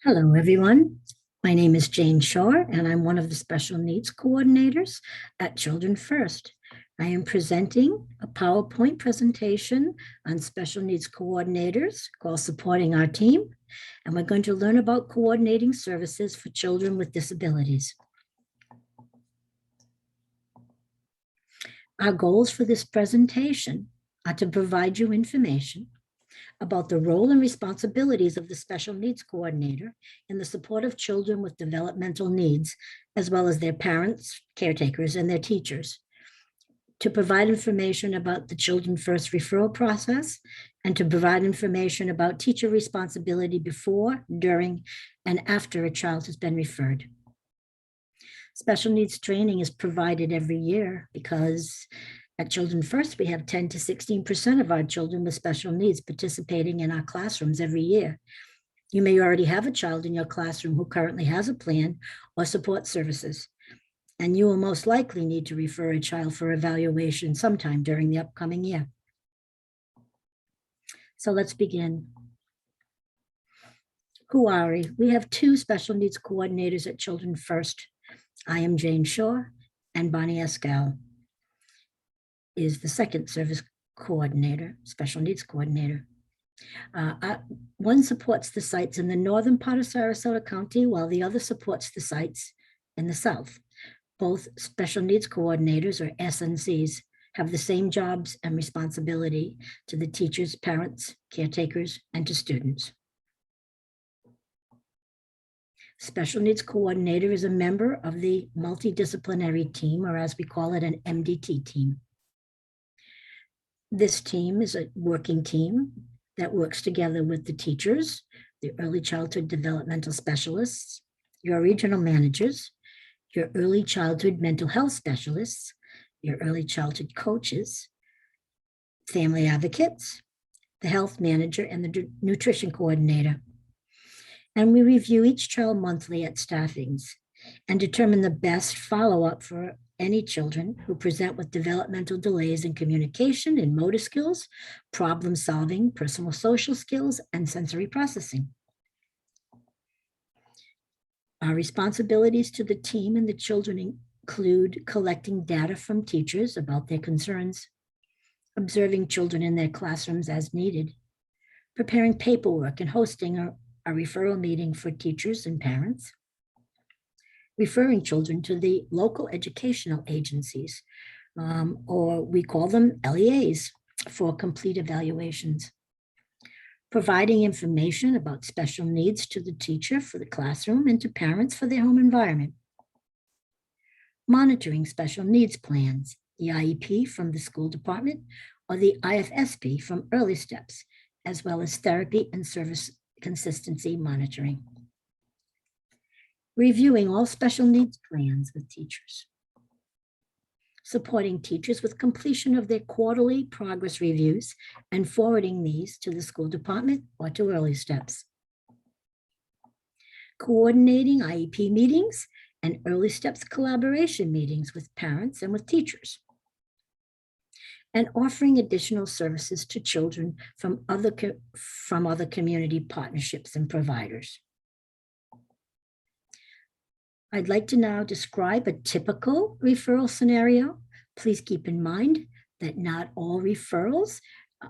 Hello, everyone. My name is Jane Shore, and I'm one of the special needs coordinators at Children First. I am presenting a PowerPoint presentation on special needs coordinators called Supporting Our Team, and we're going to learn about coordinating services for children with disabilities. Our goals for this presentation are to provide you information about the role and responsibilities of the special needs coordinator in the support of children with developmental needs, as well as their parents, caretakers, and their teachers. To provide information about the Children First referral process, and to provide information about teacher responsibility before, during, and after a child has been referred. Special needs training is provided every year because at Children First, we have 10 to 16% of our children with special needs participating in our classrooms every year. You may already have a child in your classroom who currently has a plan or support services, and you will most likely need to refer a child for evaluation sometime during the upcoming year. So let's begin. Who are we? We have two special needs coordinators at Children First. I am Jane Shore, and Bonnie Escal is the second service coordinator, special needs coordinator. One supports the sites in the northern part of Sarasota County, while the other supports the sites in the south. Both special needs coordinators, or SNCs, have the same jobs and responsibility to the teachers, parents, caretakers, and to students. Special needs coordinator is a member of the multidisciplinary team, or as we call it, an MDT team. This team is a working team that works together with the teachers, the early childhood developmental specialists, your regional managers, your early childhood mental health specialists, your early childhood coaches, family advocates, the health manager, and the nutrition coordinator. And we review each child monthly at staffings and determine the best follow-up for any children who present with developmental delays in communication and motor skills, problem solving, personal social skills, and sensory processing. Our responsibilities to the team and the children include collecting data from teachers about their concerns, observing children in their classrooms as needed, preparing paperwork and hosting a referral meeting for teachers and parents, referring children to the local educational agencies, or we call them LEAs, for complete evaluations, providing information about special needs to the teacher for the classroom and to parents for their home environment, monitoring special needs plans, the IEP from the school department or the IFSP from Early Steps, as well as therapy and service consistency monitoring. Reviewing all special needs plans with teachers, supporting teachers with completion of their quarterly progress reviews and forwarding these to the school department or to Early Steps, coordinating IEP meetings and Early Steps collaboration meetings with parents and with teachers, and offering additional services to children from other community partnerships and providers. I'd like to now describe a typical referral scenario. Please keep in mind that not all referrals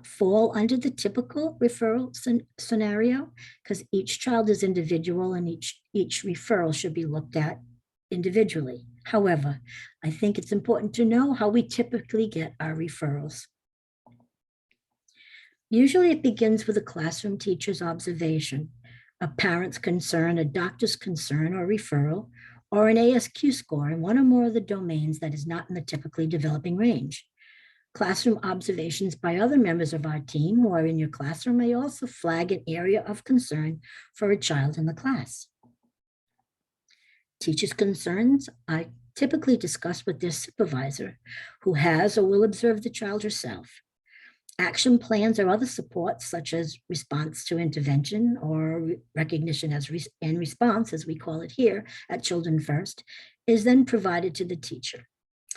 fall under the typical referral scenario, because each child is individual and each referral should be looked at individually. However, I think it's important to know how we typically get our referrals. Usually it begins with a classroom teacher's observation, a parent's concern, a doctor's concern or referral, or an ASQ score in one or more of the domains that is not in the typically developing range. Classroom observations by other members of our team who are in your classroom may also flag an area of concern for a child in the class. Teachers' concerns are typically discussed with their supervisor, who has or will observe the child herself. Action plans or other supports, such as response to intervention or recognition and response, as we call it here at Children First, is then provided to the teacher.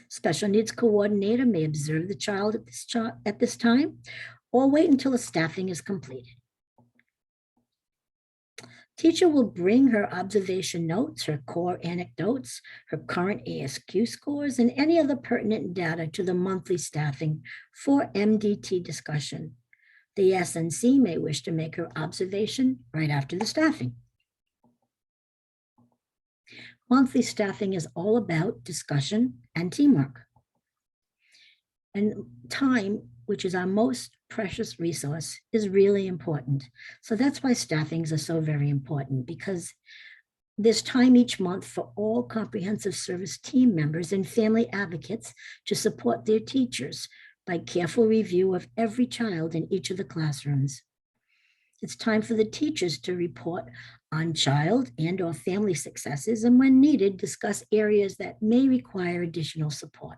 Special needs coordinator may observe the child at this time, or wait until the staffing is completed. Teacher will bring her observation notes, her core anecdotes, her current ASQ scores, and any other pertinent data to the monthly staffing for MDT discussion. The SNC may wish to make her observation right after the staffing. Monthly staffing is all about discussion and teamwork. And time, which is our most precious resource, is really important. So that's why staffings are so very important, because there's time each month for all comprehensive service team members and family advocates to support their teachers by careful review of every child in each of the classrooms. It's time for the teachers to report on child and/or family successes, and when needed, discuss areas that may require additional support.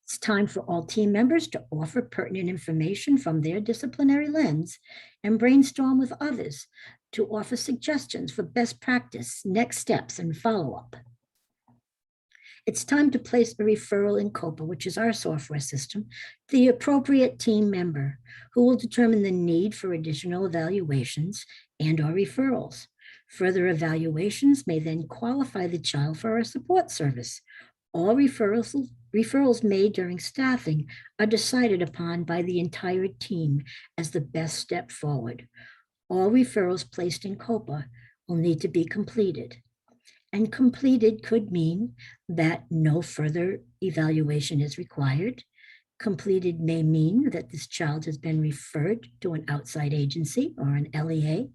It's time for all team members to offer pertinent information from their disciplinary lens and brainstorm with others to offer suggestions for best practice, next steps, and follow-up. It's time to place a referral in COPA, which is our software system, to the appropriate team member who will determine the need for additional evaluations and/or referrals. Further evaluations may then qualify the child for our support service. All referrals made during staffing are decided upon by the entire team as the best step forward. All referrals placed in COPA will need to be completed. And completed could mean that no further evaluation is required. Completed may mean that this child has been referred to an outside agency or an LEA.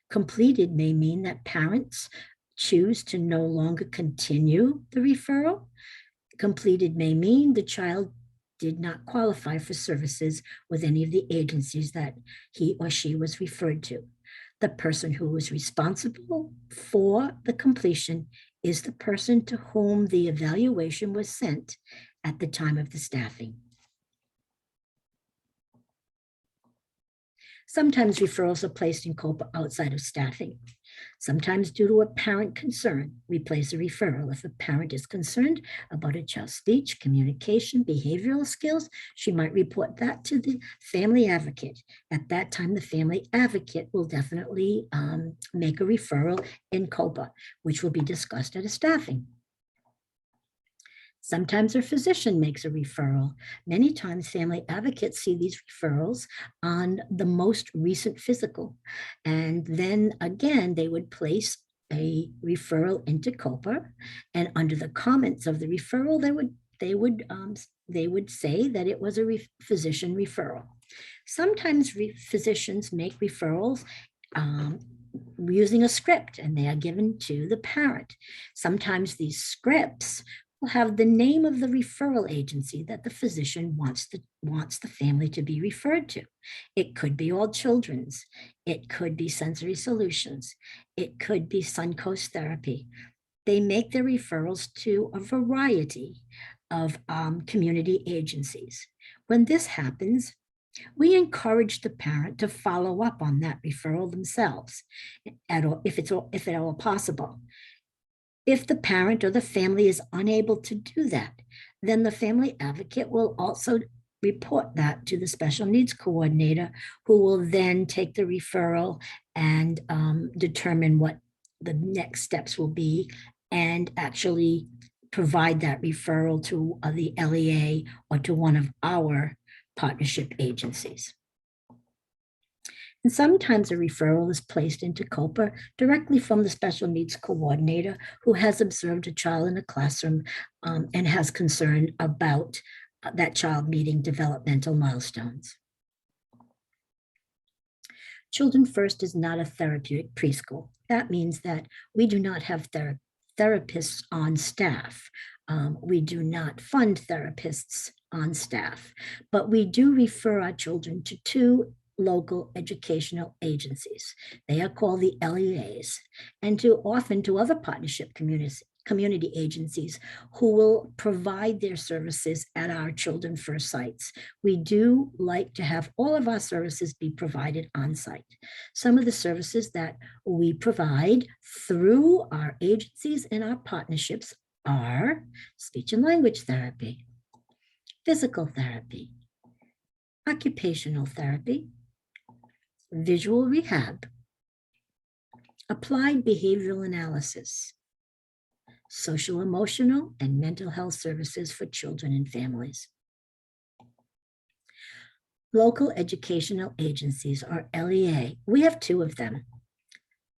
Completed may mean that parents choose to no longer continue the referral. Completed may mean the child did not qualify for services with any of the agencies that he or she was referred to. The person who was responsible for the completion is the person to whom the evaluation was sent at the time of the staffing. Sometimes referrals are placed in COPA outside of staffing. Sometimes due to a parent concern, we place a referral. If a parent is concerned about a child's speech, communication, behavioral skills, she might report that to the family advocate. At that time, the family advocate will definitely make a referral in COPA, which will be discussed at a staffing. Sometimes a physician makes a referral. Many times family advocates see these referrals on the most recent physical. And then again, they would place a referral into COPA, and under the comments of the referral, they would say that it was a physician referral. Sometimes physicians make referrals using a script, and they are given to the parent. Sometimes these scripts will have the name of the referral agency that the physician wants the family to be referred to. It could be All Children's. It could be Sensory Solutions. It could be Suncoast Therapy. They make their referrals to a variety of community agencies. When this happens, we encourage the parent to follow up on that referral themselves, if at all possible. If the parent or the family is unable to do that, then the family advocate will also report that to the special needs coordinator, who will then take the referral and determine what the next steps will be and actually provide that referral to the LEA or to one of our partnership agencies. And sometimes a referral is placed into COPA directly from the special needs coordinator who has observed a child in a classroom and has concern about that child meeting developmental milestones. Children First is not a therapeutic preschool. That means that we do not have therapists on staff. We do not fund therapists on staff, but we do refer our children to two local educational agencies. They are called the LEAs, and often to other partnership community agencies who will provide their services at our Children First sites. We do like to have all of our services be provided on site. Some of the services that we provide through our agencies and our partnerships are speech and language therapy, physical therapy, occupational therapy, visual rehab, applied behavioral analysis, social, emotional, and mental health services for children and families. Local educational agencies, or LEA. We have two of them.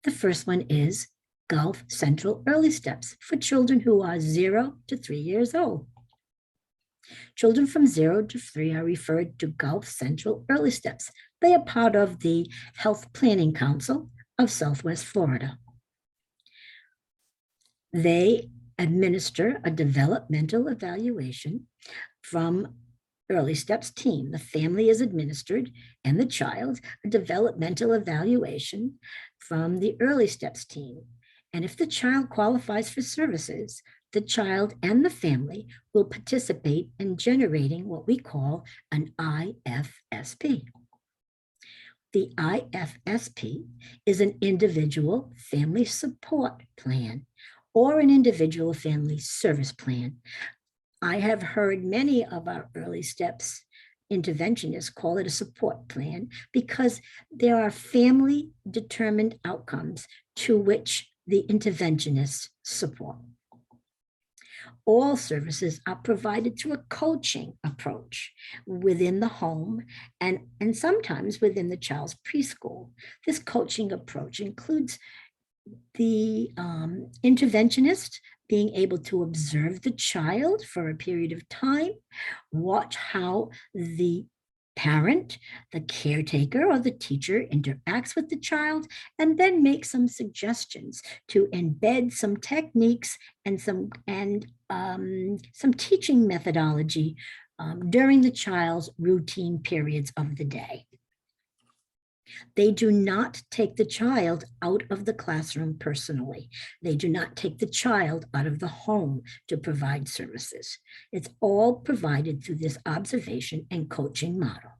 The first one is Gulf Central Early Steps for children who are 0 to 3 years old. Children from 0 to 3 are referred to Gulf Central Early Steps. They are part of the Health Planning Council of Southwest Florida. They administer a developmental evaluation from Early Steps team. The family is administered, and the child, a developmental evaluation from the Early Steps team. And if the child qualifies for services, the child and the family will participate in generating what we call an IFSP. The IFSP is an individual family support plan or an individual family service plan. I have heard many of our Early Steps interventionists call it a support plan because there are family determined outcomes to which the interventionists support. All services are provided through a coaching approach within the home and sometimes within the child's preschool. This coaching approach includes the interventionist being able to observe the child for a period of time, watch how the parent, the caretaker, or the teacher interacts with the child, and then make some suggestions to embed some techniques and some teaching methodology during the child's routine periods of the day. They do not take the child out of the classroom personally. They do not take the child out of the home to provide services. It's all provided through this observation and coaching model.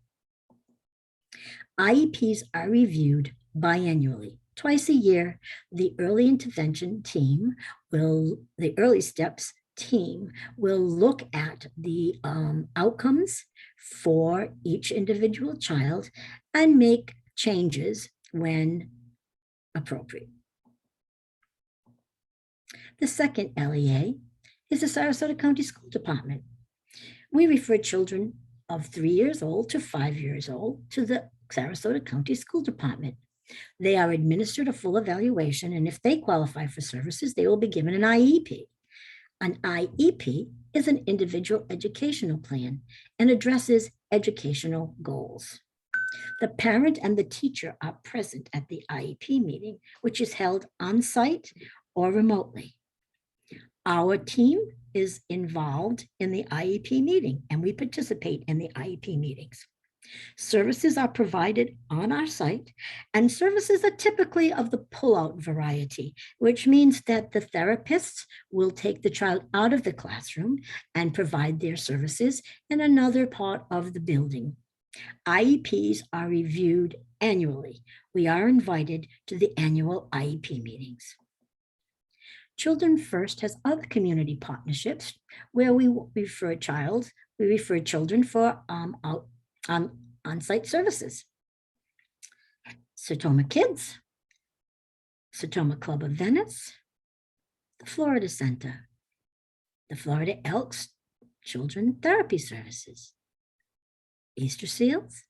IEPs are reviewed biannually. Twice a year, the early intervention team the Early Steps team will look at the outcomes for each individual child and make changes when appropriate. The second LEA is the Sarasota County School Department. We refer children of 3 years old to 5 years old to the Sarasota County School Department. They are administered a full evaluation, and if they qualify for services, they will be given an IEP. An IEP is an individual educational plan and addresses educational goals. The parent and the teacher are present at the IEP meeting, which is held on site or remotely. Our team is involved in the IEP meeting, and we participate in the IEP meetings. Services are provided on our site, and services are typically of the pull-out variety, which means that the therapists will take the child out of the classroom and provide their services in another part of the building. IEPs are reviewed annually. We are invited to the annual IEP meetings. Children First has other community partnerships where we refer children for on-site services. Sertoma Kids, Sertoma Club of Venice, the Florida Center, the Florida Elks Children Therapy Services, Easter Seals,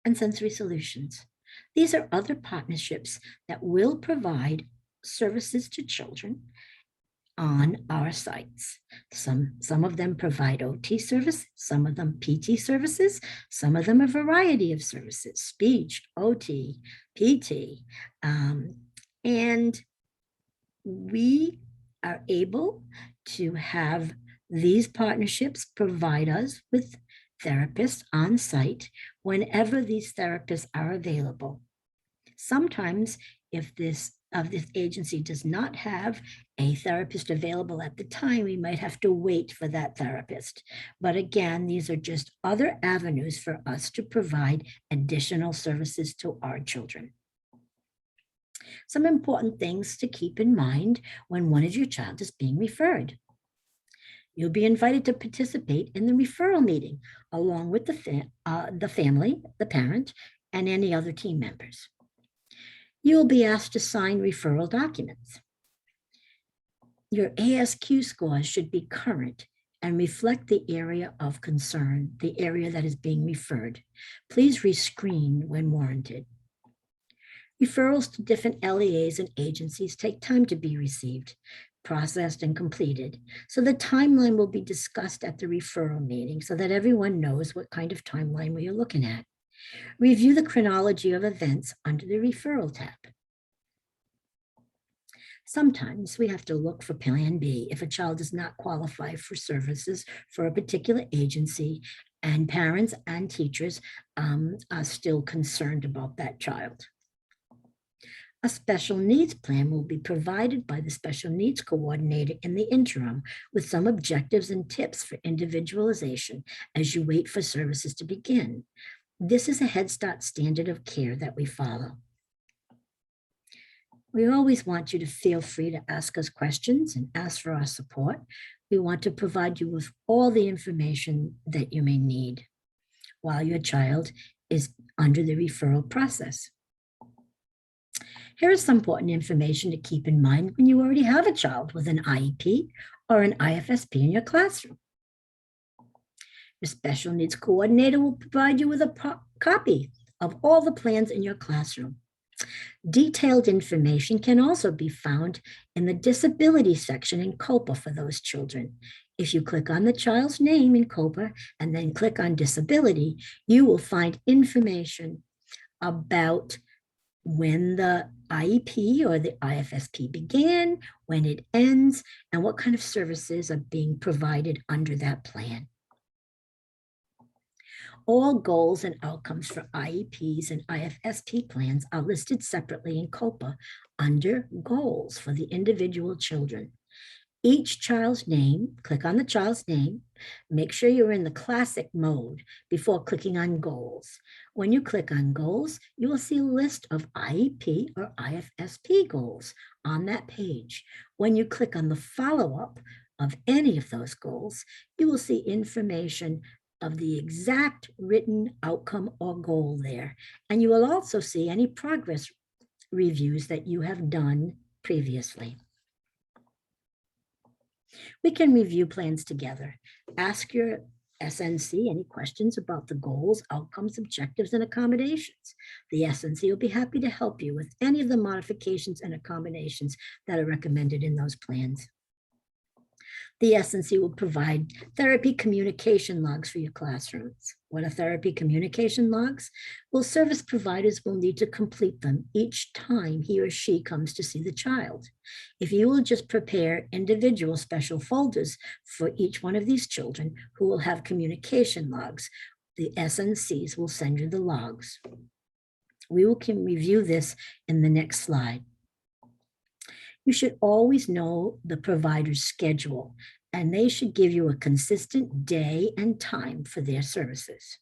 and Sensory Solutions. These are other partnerships that will provide services to children on our sites. Some of them provide OT services, some of them PT services, some of them a variety of services, speech, OT, PT, and we are able to have these partnerships provide us with therapists on site whenever these therapists are available. Sometimes if this agency does not have a therapist available at the time, we might have to wait for that therapist. But again, these are just other avenues for us to provide additional services to our children. Some important things to keep in mind when one of your child is being referred. You'll be invited to participate in the referral meeting along with the family, the parent, and any other team members. You will be asked to sign referral documents. Your ASQ scores should be current and reflect the area of concern, the area that is being referred. Please rescreen when warranted. Referrals to different LEAs and agencies take time to be received, processed, and completed. So the timeline will be discussed at the referral meeting so that everyone knows what kind of timeline we are looking at. Review the chronology of events under the referral tab. Sometimes we have to look for Plan B if a child does not qualify for services for a particular agency and parents and teachers are still concerned about that child. A special needs plan will be provided by the special needs coordinator in the interim with some objectives and tips for individualization as you wait for services to begin. This is a Head Start standard of care that we follow. We always want you to feel free to ask us questions and ask for our support. We want to provide you with all the information that you may need while your child is under the referral process. Here is some important information to keep in mind when you already have a child with an IEP or an IFSP in your classroom. Your special needs coordinator will provide you with a copy of all the plans in your classroom. Detailed information can also be found in the disability section in COPA for those children. If you click on the child's name in COPA and then click on disability, you will find information about when the IEP or the IFSP began, when it ends, and what kind of services are being provided under that plan. All goals and outcomes for IEPs and IFSP plans are listed separately in COPA under goals for the individual children. Each child's name, click on the child's name, make sure you're in the classic mode before clicking on goals. When you click on goals, you will see a list of IEP or IFSP goals on that page. When you click on the follow-up of any of those goals, you will see information of the exact written outcome or goal there. And you will also see any progress reviews that you have done previously. We can review plans together. Ask your SNC any questions about the goals, outcomes, objectives, and accommodations. The SNC will be happy to help you with any of the modifications and accommodations that are recommended in those plans. The SNC will provide therapy communication logs for your classrooms. What are therapy communication logs? Well, service providers will need to complete them each time he or she comes to see the child. If you will just prepare individual special folders for each one of these children who will have communication logs, the SNCs will send you the logs. We can review this in the next slide. You should always know the provider's schedule, and they should give you a consistent day and time for their services.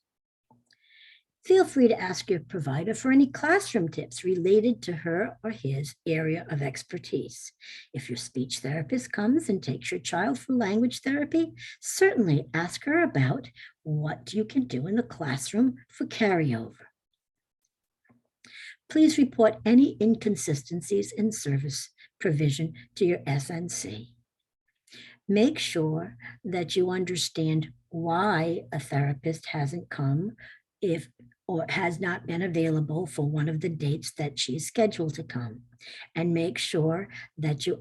Feel free to ask your provider for any classroom tips related to her or his area of expertise. If your speech therapist comes and takes your child for language therapy, certainly ask her about what you can do in the classroom for carryover. Please report any inconsistencies in service provision to your SNC. Make sure that you understand why a therapist hasn't come or has not been available for one of the dates that she's scheduled to come, and make sure that you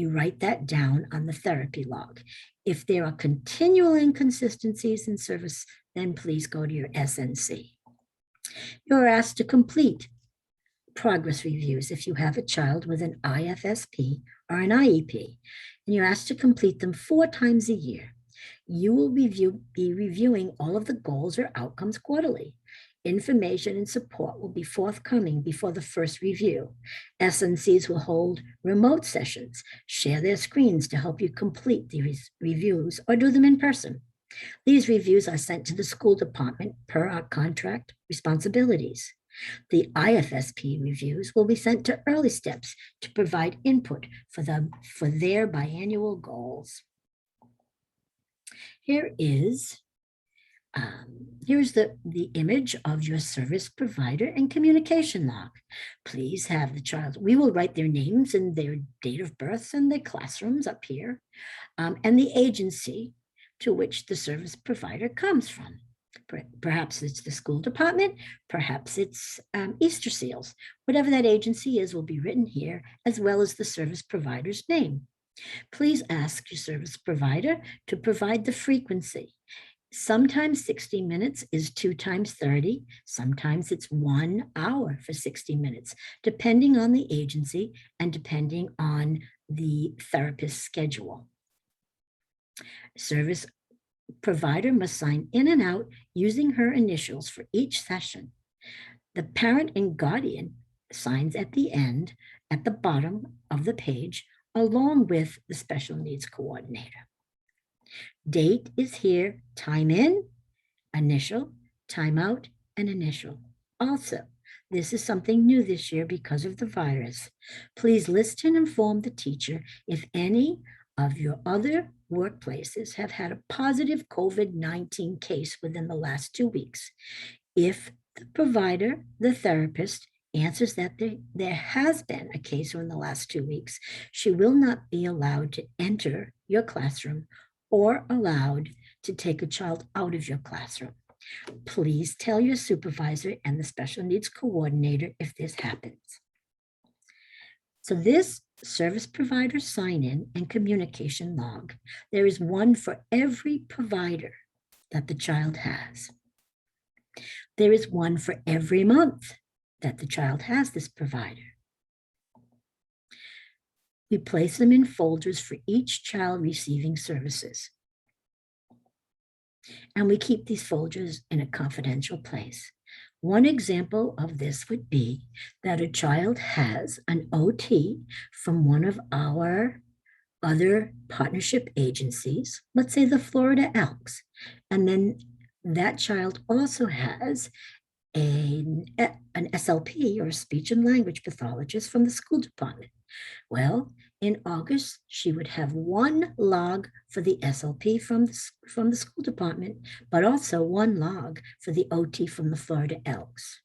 write that down on the therapy log. If there are continual inconsistencies in service, then please go to your SNC. You're asked to complete progress reviews if you have a child with an IFSP or an IEP, and you're asked to complete them 4 times a year. You will be reviewing all of the goals or outcomes quarterly. Information and support will be forthcoming before the first review. SNCs will hold remote sessions, share their screens to help you complete these reviews or do them in person. These reviews are sent to the school department per our contract responsibilities. The IFSP reviews will be sent to Early Steps to provide input for their biannual goals. Here is Here's the image of your service provider and communication log. Please have the child, we will write their names and their date of birth and their classrooms up here, and the agency to which the service provider comes from. Perhaps it's the school department, perhaps it's Easter Seals. Whatever that agency is will be written here, as well as the service provider's name. Please ask your service provider to provide the frequency. Sometimes 60 minutes is 2 times 30. Sometimes it's 1 hour for 60 minutes, depending on the agency and depending on the therapist's schedule. Service provider must sign in and out using her initials for each session. The parent and guardian signs at the end, at the bottom of the page, along with the special needs coordinator. Date is here, time in, initial, time out, and initial. Also, this is something new this year because of the virus. Please list and inform the teacher if any of your other workplaces have had a positive COVID-19 case within the last 2 weeks. If the provider, the therapist, answers that there has been a case in the last 2 weeks, she will not be allowed to enter your classroom or allowed to take a child out of your classroom. Please tell your supervisor and the special needs coordinator if this happens. So this service provider sign-in and communication log, there is one for every provider that the child has. There is one for every month that the child has this provider. We place them in folders for each child receiving services. And we keep these folders in a confidential place. One example of this would be that a child has an OT from one of our other partnership agencies, let's say the Florida Elks, and then that child also has an SLP or speech and language pathologist from the school department. Well, in August, she would have one log for the SLP from the school department, but also one log for the OT from the Florida Elks.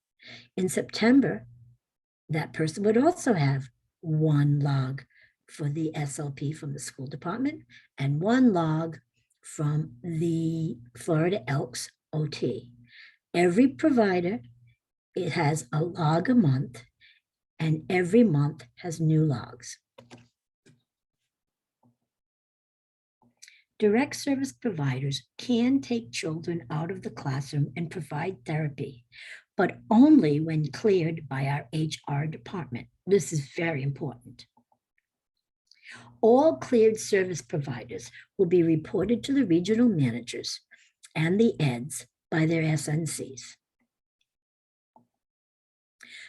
In September, that person would also have one log for the SLP from the school department and one log from the Florida Elks OT. Every provider, it has a log a month, and every month has new logs. Direct service providers can take children out of the classroom and provide therapy, but only when cleared by our HR department. This is very important. All cleared service providers will be reported to the regional managers and the EDs by their SNCs.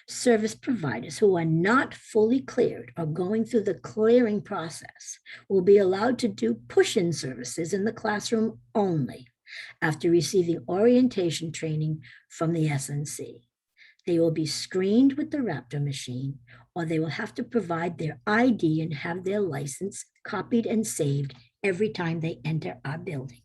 Service providers who are not fully cleared or going through the clearing process will be allowed to do push-in services in the classroom only after receiving orientation training from the SNC. They will be screened with the Raptor machine, or they will have to provide their ID and have their license copied and saved every time they enter our building.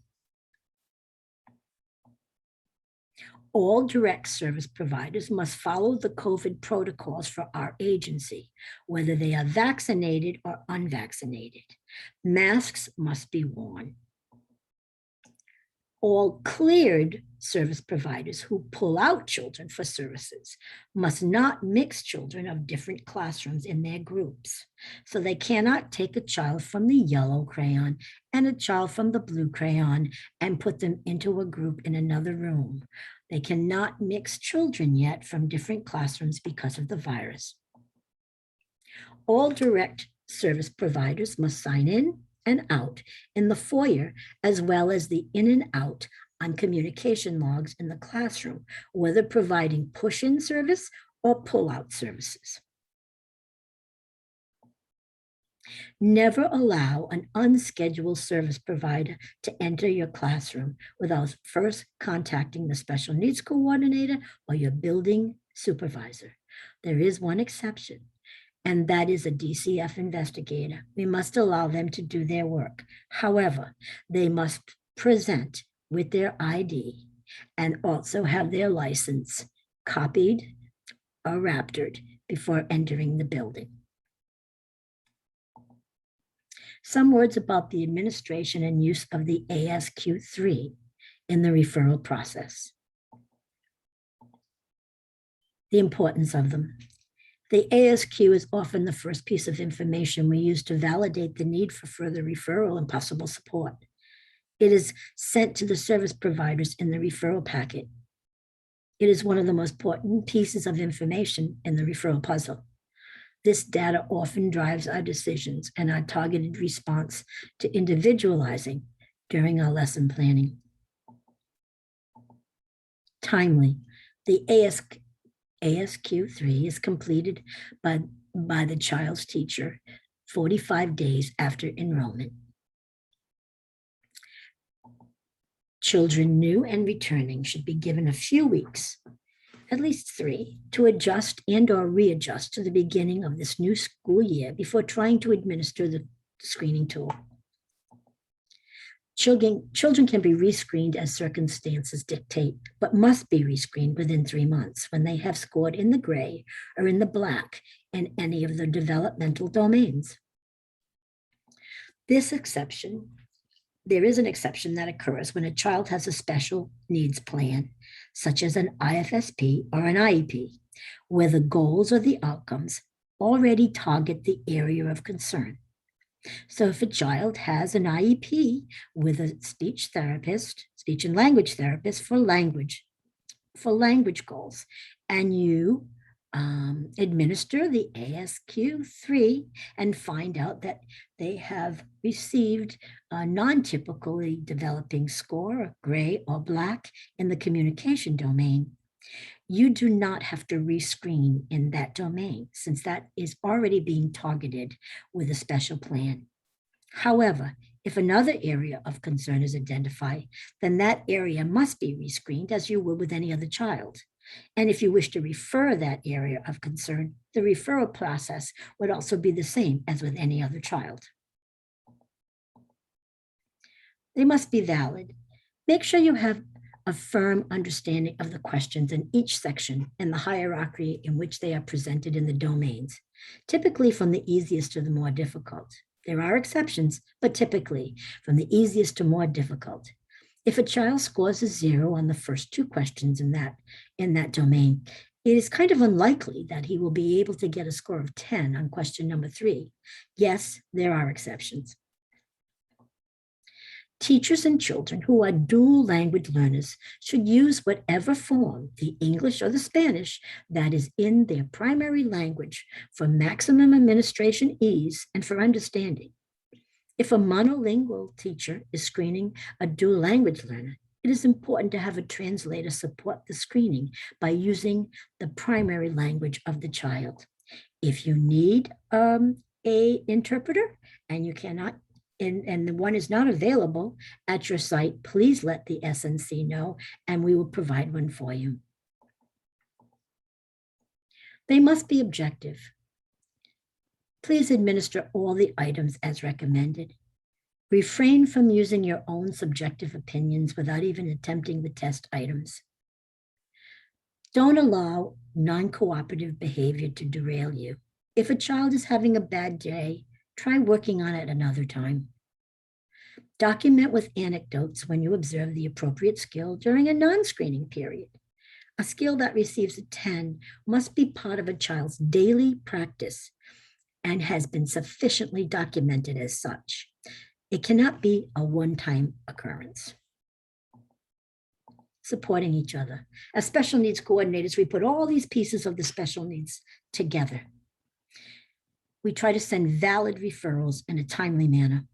All direct service providers must follow the COVID protocols for our agency, whether they are vaccinated or unvaccinated. Masks must be worn. All cleared service providers who pull out children for services must not mix children of different classrooms in their groups. So they cannot take a child from the yellow crayon and a child from the blue crayon and put them into a group in another room. They cannot mix children yet from different classrooms because of the virus. All direct service providers must sign in and out in the foyer, as well as the in and out on communication logs in the classroom, whether providing push-in service or pull-out services. Never allow an unscheduled service provider to enter your classroom without first contacting the special needs coordinator or your building supervisor. There is one exception, and that is a DCF investigator. We must allow them to do their work. However, they must present with their ID and also have their license copied or raptored before entering the building. Some words about the administration and use of the ASQ3 in the referral process. The importance of them. The ASQ is often the first piece of information we use to validate the need for further referral and possible support. It is sent to the service providers in the referral packet. It is one of the most important pieces of information in the referral puzzle. This data often drives our decisions and our targeted response to individualizing during our lesson planning. Timely. The ASQ3 is completed by the child's teacher 45 days after enrollment. Children new and returning should be given a few weeks, at least 3, to adjust and or readjust to the beginning of this new school year before trying to administer the screening tool. Children can be rescreened as circumstances dictate, but must be rescreened within 3 months when they have scored in the gray or in the black in any of the developmental domains. There is an exception that occurs when a child has a special needs plan, such as an IFSP or an IEP, where the goals or the outcomes already target the area of concern. So if a child has an IEP with a speech and language therapist for language goals, and you administer the ASQ3 and find out that they have received a non-typically developing score, gray or black, in the communication domain, you do not have to rescreen in that domain, since that is already being targeted with a special plan. However, if another area of concern is identified, then that area must be rescreened as you would with any other child. And if you wish to refer that area of concern, the referral process would also be the same as with any other child. They must be valid. Make sure you have a firm understanding of the questions in each section and the hierarchy in which they are presented in the domains, typically from the easiest to the more difficult. There are exceptions, but typically from the easiest to more difficult. If a child scores a 0 on the first 2 questions in that domain, it is kind of unlikely that he will be able to get a score of 10 on question number 3. Yes, there are exceptions. Teachers and children who are dual language learners should use whatever form, the English or the Spanish, that is in their primary language for maximum administration ease and for understanding. If a monolingual teacher is screening a dual language learner, it is important to have a translator support the screening by using the primary language of the child. If you need an interpreter and you cannot, and the one is not available at your site, please let the SNC know and we will provide one for you. They must be objective. Please administer all the items as recommended. Refrain from using your own subjective opinions without even attempting the test items. Don't allow non-cooperative behavior to derail you. If a child is having a bad day, try working on it another time. Document with anecdotes when you observe the appropriate skill during a non-screening period. A skill that receives a 10 must be part of a child's daily practice and has been sufficiently documented as such. It cannot be a one-time occurrence. Supporting each other. As special needs coordinators, we put all these pieces of the special needs together. We try to send valid referrals in a timely manner.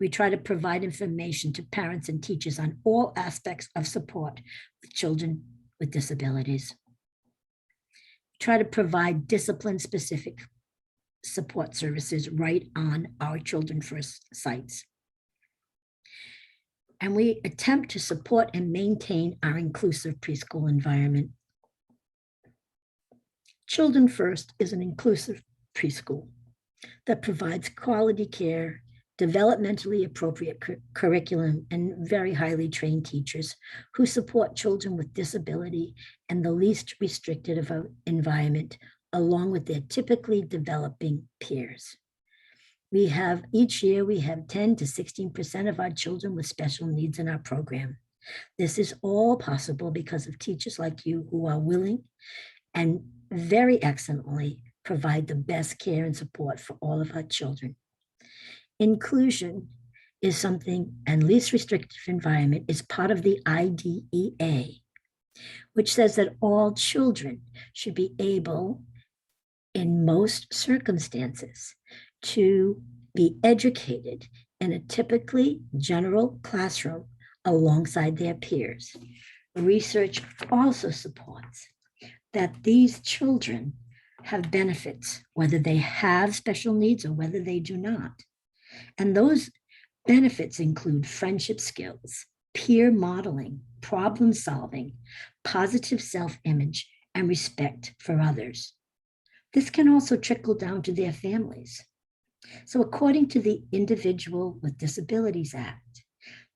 We try to provide information to parents and teachers on all aspects of support with children with disabilities. We try to provide discipline-specific support services right on our Children First sites. And we attempt to support and maintain our inclusive preschool environment. Children First is an inclusive preschool that provides quality care developmentally appropriate curriculum, and very highly trained teachers who support children with disability and the least restrictive environment, along with their typically developing peers. Each year, we have 10 to 16% of our children with special needs in our program. This is all possible because of teachers like you who are willing and very excellently provide the best care and support for all of our children. Inclusion is something, and least restrictive environment is part of the IDEA, which says that all children should be able, in most circumstances, to be educated in a typically general classroom alongside their peers. Research also supports that these children have benefits, whether they have special needs or whether they do not. And those benefits include friendship skills, peer modeling, problem solving, positive self-image, and respect for others. This can also trickle down to their families. So according to the Individual with Disabilities Act,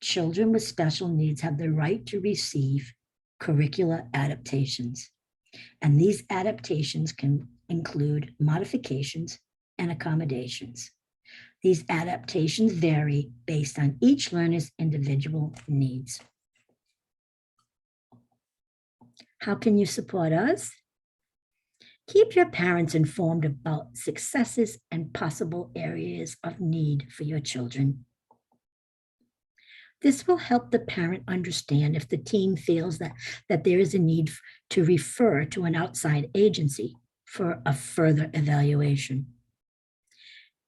children with special needs have the right to receive curricular adaptations. And these adaptations can include modifications and accommodations. These adaptations vary based on each learner's individual needs. How can you support us? Keep your parents informed about successes and possible areas of need for your children. This will help the parent understand if the team feels that there is a need to refer to an outside agency for a further evaluation.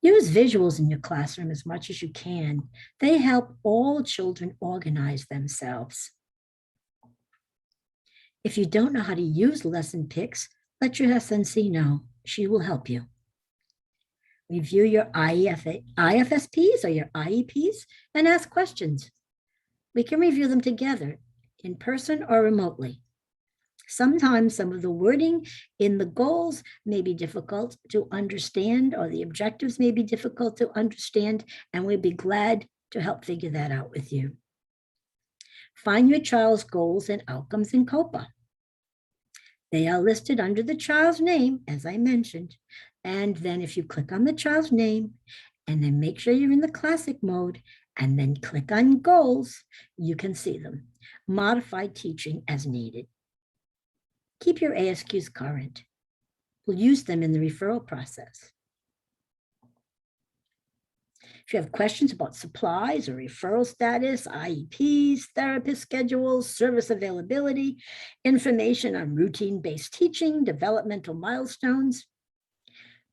Use visuals in your classroom as much as you can. They help all children organize themselves. If you don't know how to use lesson pics, let your SNC know. She will help you. Review your IFSPs or your IEPs and ask questions. We can review them together in person or remotely. Sometimes some of the wording in the goals may be difficult to understand, or the objectives may be difficult to understand, and we'd be glad to help figure that out with you. Find your child's goals and outcomes in COPA. They are listed under the child's name, as I mentioned. And then if you click on the child's name and then make sure you're in the classic mode and then click on goals, you can see them. Modify teaching as needed. Keep your ASQs current. We'll use them in the referral process. If you have questions about supplies or referral status, IEPs, therapist schedules, service availability, information on routine-based teaching, developmental milestones,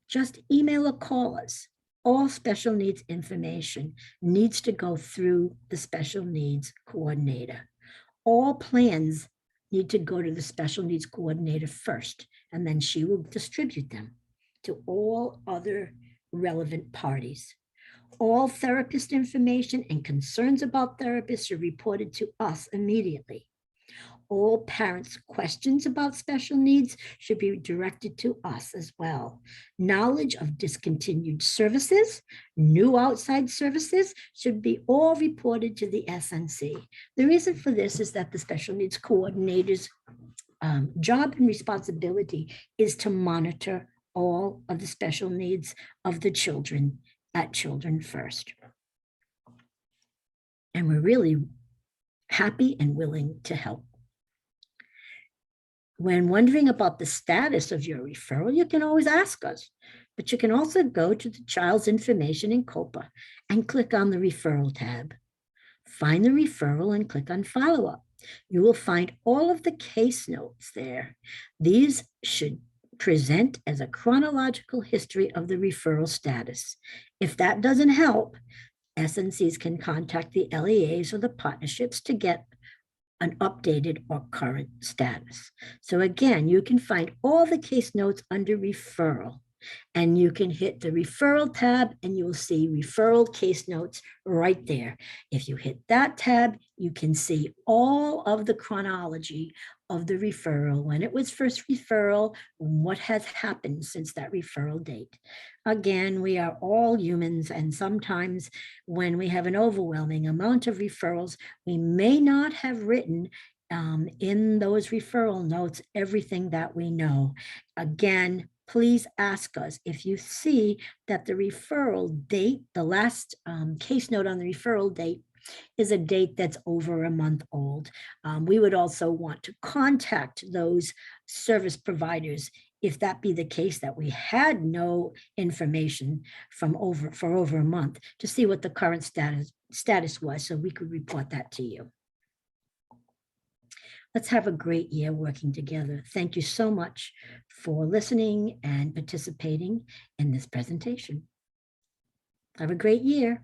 just email or call us. All special needs information needs to go through the special needs coordinator. All plans need to go to the special needs coordinator first, and then she will distribute them to all other relevant parties. All therapist information and concerns about therapists are reported to us immediately. All parents' questions about special needs should be directed to us as well. Knowledge of discontinued services, new outside services should be all reported to the SNC. The reason for this is that the special needs coordinator's job and responsibility is to monitor all of the special needs of the children at Children First. And we're really happy and willing to help. When wondering about the status of your referral, you can always ask us, but you can also go to the child's information in COPA and click on the referral tab. Find the referral and click on follow-up. You will find all of the case notes there. These should present as a chronological history of the referral status. If that doesn't help, SNCs can contact the LEAs or the partnerships to get an updated or current status. So again, you can find all the case notes under referral, and you can hit the referral tab and you will see referral case notes right there. If you hit that tab, you can see all of the chronology of the referral, when it was first referral, what has happened since that referral date. Again, we are all humans, and sometimes when we have an overwhelming amount of referrals, we may not have written in those referral notes everything that we know. Again, please ask us if you see that the referral date, the last case note on the referral date, is a date that's over a month old. We would also want to contact those service providers if that be the case, that we had no information for over a month, to see what the current status was, so we could report that to you. Let's have a great year working together. Thank you so much for listening and participating in this presentation. Have a great year.